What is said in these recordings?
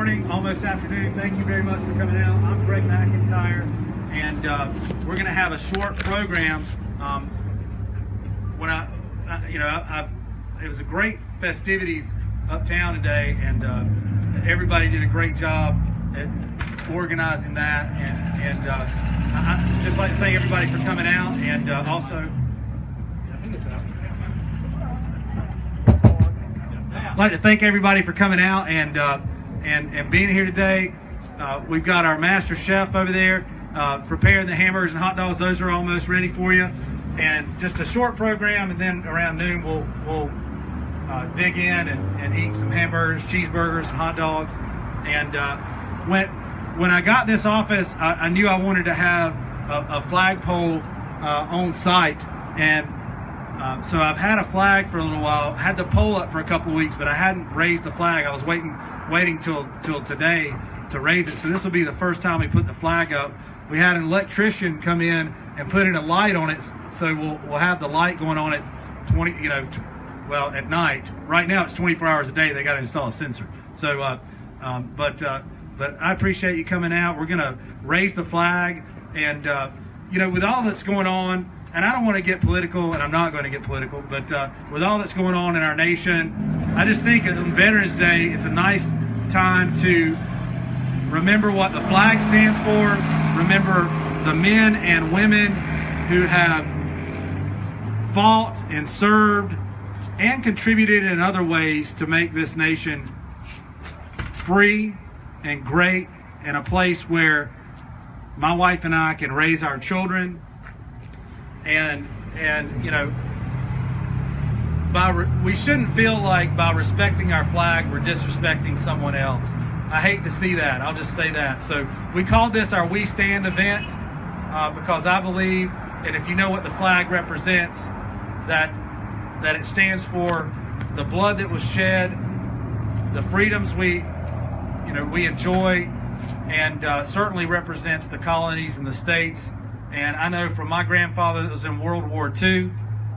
morning, almost afternoon. Thank you very much for coming out. I'm Greg McIntyre, and we're going to have a short program. It was a great festivities uptown today, and everybody did a great job at organizing that. And I just like to thank everybody for coming out, and also. I'd like to thank everybody for coming out and being here today. We've got our master chef over there preparing the hamburgers and hot dogs. Those are almost ready for you. And just a short program, and then around noon we'll dig in and eat some hamburgers, cheeseburgers, and hot dogs. And when I got this office, I knew I wanted to have a flagpole on site, and so I've had a flag for a little while, had the pole up for a couple of weeks, but I hadn't raised the flag. I was waiting till today to raise it. So this will be the first time we put the flag up. We had an electrician come in and put in a light on it, so we'll have the light going on at at night. Right now it's 24 hours a day. They got to install a sensor. So, but I appreciate you coming out. We're gonna raise the flag, and with all that's going on. And I don't want to get political, and I'm not going to get political, but with all that's going on in our nation, I just think on Veterans Day, it's a nice time to remember what the flag stands for, remember the men and women who have fought and served and contributed in other ways to make this nation free and great, and a place where my wife and I can raise our children. And we shouldn't feel like by respecting our flag we're disrespecting someone else. I hate to see that. I'll just say that. So we called this our We Stand event because I believe, and if you know what the flag represents, that it stands for the blood that was shed, the freedoms we enjoy, and certainly represents the colonies and the states. And I know from my grandfather that was in World War II,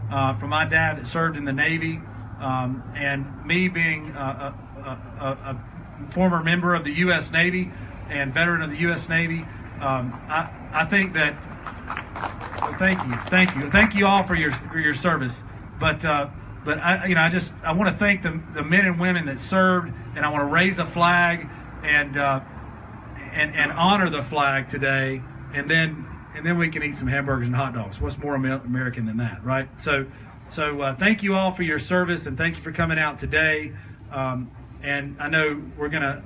from my dad that served in the Navy, and me being a former member of the U.S. Navy and veteran of the U.S. Navy, I think that. Thank you all for your service. But I want to thank the men and women that served, and I want to raise a flag and honor the flag today, and then we can eat some hamburgers and hot dogs. What's more American than that, right? So thank you all for your service, and thank you for coming out today. And I know we're going to,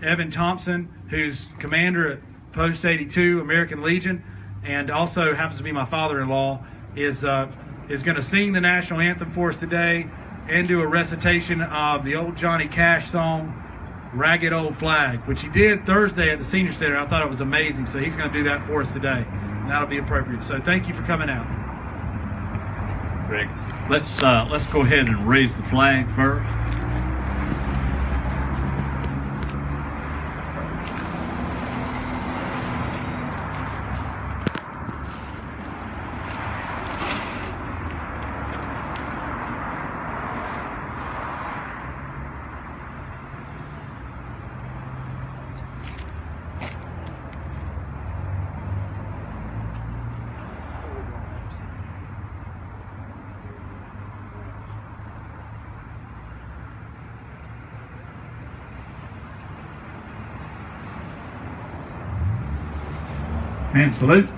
Evan Thompson, who's commander at Post 82, American Legion, and also happens to be my father-in-law, is going to sing the national anthem for us today and do a recitation of the old Johnny Cash song, Ragged Old Flag, which he did Thursday at the Senior Center. I thought it was amazing, so he's going to do that for us today, and that'll be appropriate. So thank you for coming out. Greg, let's go ahead and raise the flag first. And salute.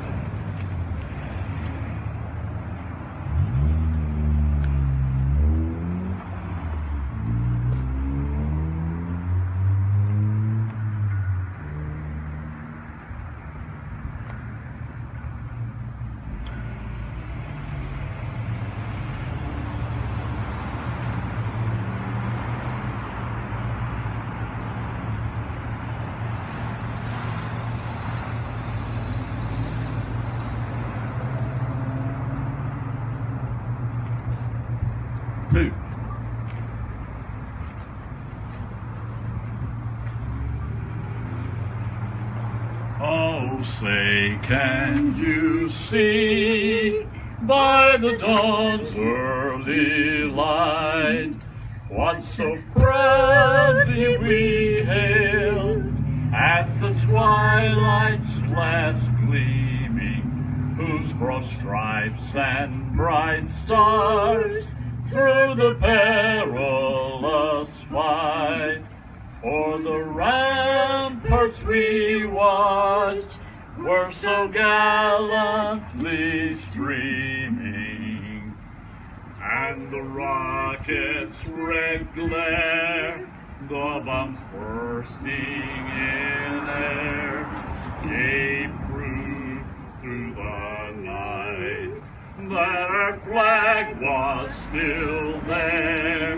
Two. Oh, say, can you see by the dawn's early light what so proudly we hailed last gleaming, whose broad stripes and bright stars through the perilous fight o'er the ramparts we watched were so gallantly streaming, and the rocket's red glare, the bombs bursting in air, gave proof through the night that our flag was still there.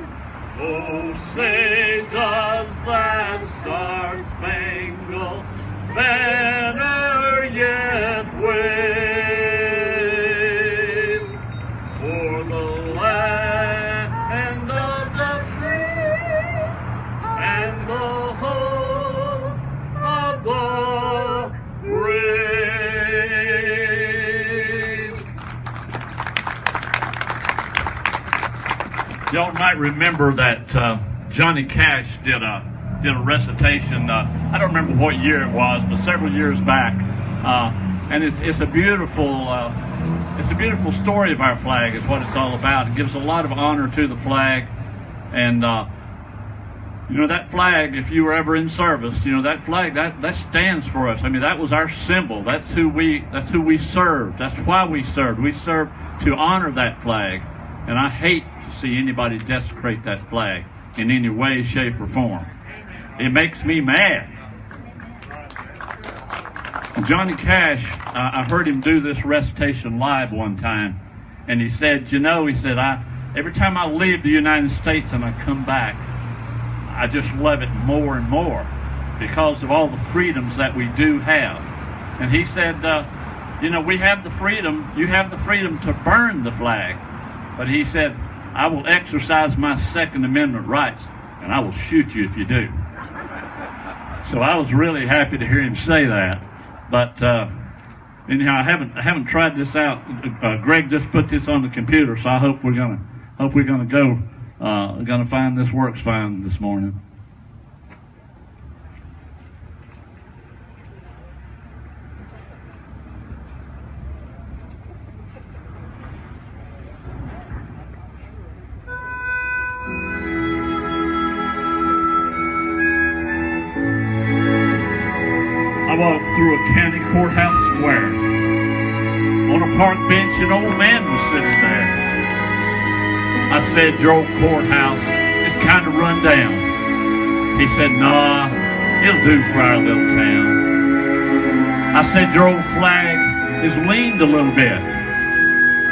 Oh, say does that star-spangled banner yet wave o'er the land of the free and the hope of the brave? Y'all might remember that Johnny Cash did a recitation. I don't remember what year it was, but several years back. And it's a beautiful story of our flag. Is what it's all about. It gives a lot of honor to the flag, and you know, that flag. If you were ever in service, you know that flag that stands for us. I mean, that was our symbol. That's who we served. That's why we served. We served to honor that flag, and I hate to see anybody desecrate that flag in any way, shape, or form. It makes me mad. Johnny Cash, I heard him do this recitation live one time, and he said, every time I leave the United States and I come back, I just love it more and more because of all the freedoms that we do have. And he said, we have the freedom, you have the freedom to burn the flag, but he said, I will exercise my Second Amendment rights, and I will shoot you if you do. So I was really happy to hear him say that. But anyhow, I haven't tried this out. Greg just put this on the computer, so I hope we're gonna find this works fine this morning. I walked through a county courthouse square. On a park bench, an old man was sitting there. I said, your old courthouse is kind of run down. He said, nah, it'll do for our little town. I said, your old flag is leaned a little bit.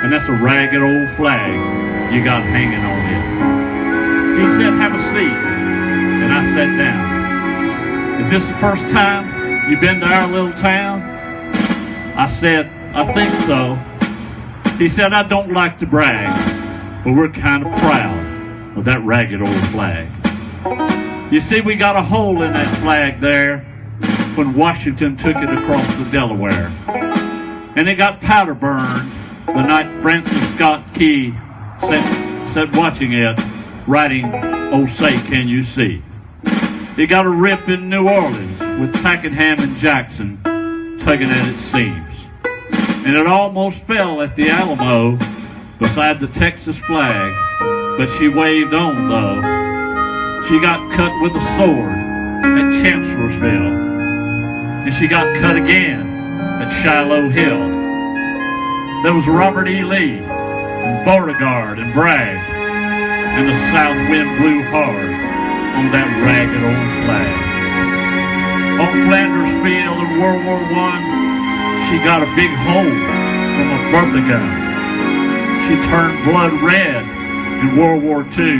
And that's a ragged old flag you got hanging on it. He said, have a seat. And I sat down. Is this the first time you been to our little town? I said, I think so. He said, I don't like to brag, but we're kind of proud of that ragged old flag. You see, we got a hole in that flag there when Washington took it across the Delaware. And it got powder burned the night Francis Scott Key sat watching it, writing, oh say can you see. It got a rip in New Orleans with Pakenham and Jackson tugging at its seams. And it almost fell at the Alamo beside the Texas flag, but she waved on though. She got cut with a sword at Chancellorsville, and she got cut again at Shiloh Hill. There was Robert E. Lee and Beauregard and Bragg, and the south wind blew hard on that ragged old flag. On Flanders Field in World War I, she got a big hole from a Bertha gun. She turned blood red in World War II.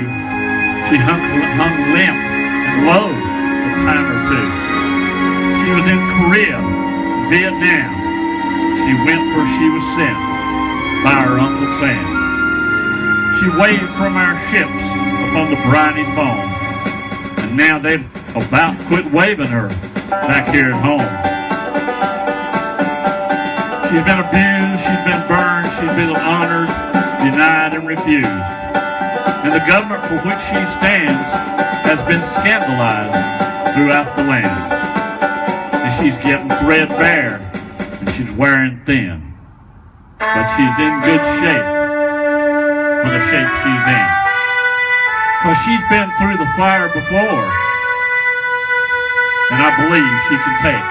She hung limp and low a time or two. She was in Korea, Vietnam. She went where she was sent by her Uncle Sam. She waved from our ships upon the briny foam. And now they've about quit waving her back here at home. She's been abused, she's been burned, she's been honored, denied, and refused. And the government for which she stands has been scandalized throughout the land. And she's getting threadbare She's wearing thin, but she's in good shape for the shape she's in. Because she's been through the fire before, and I believe she can take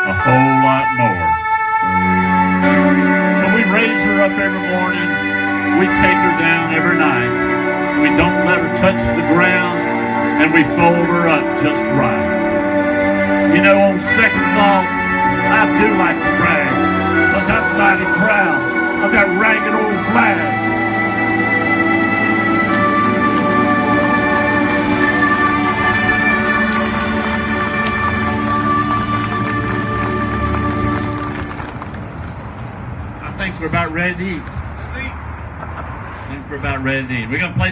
a whole lot more. So we raise her up every morning. We take her down every night. We don't let her touch the ground, and we fold her up just right. You know, on second thought, I do like to brag, because I'm mighty proud of that ragged old flag. I think we're about ready to eat. I think we're about ready to eat. We're going to play